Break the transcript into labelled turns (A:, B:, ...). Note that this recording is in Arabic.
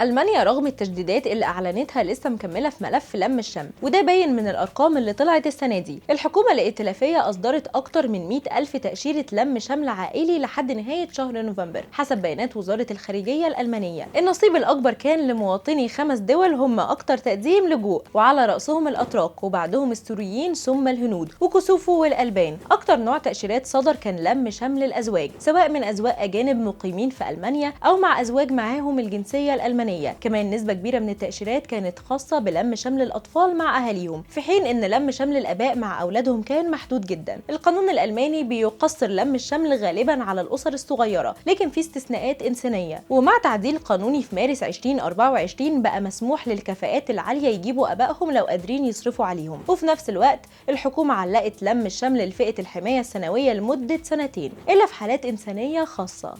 A: ألمانيا رغم التجديدات اللي أعلنتها لسه مكملة في ملف لم الشمل، وده باين من الأرقام اللي طلعت السنة دي. الحكومة الائتلافية أصدرت أكتر من 100 ألف تأشيرة لم شمل عائلي لحد نهاية شهر نوفمبر حسب بيانات وزارة الخارجية الألمانية. النصيب الأكبر كان لمواطني 5 دول هم أكتر تقديم لجوء، وعلى رأسهم الأتراك وبعدهم السوريين ثم الهنود وكوسوفو والألبان. أكتر نوع تأشيرات صدر كان لم شمل الأزواج، سواء من أزواج أجانب مقيمين في ألمانيا أو مع أزواج معاهم الجنسية الألمانية. كمان نسبة كبيرة من التأشيرات كانت خاصة بلم شمل الأطفال مع أهاليهم، في حين إن لم شمل الآباء مع أولادهم كان محدود جدا. القانون الألماني بيقصر لم الشمل غالبا على الأسر الصغيرة، لكن في استثناءات إنسانية. ومع تعديل قانوني في مارس 2024 بقى مسموح للكفاءات العالية يجيبوا آبائهم لو قادرين يصرفوا عليهم. وفي نفس الوقت الحكومة علقت لم الشمل لفئة الحماية السنوية لمدة 2 سنين إلا في حالات إنسانية خاصة.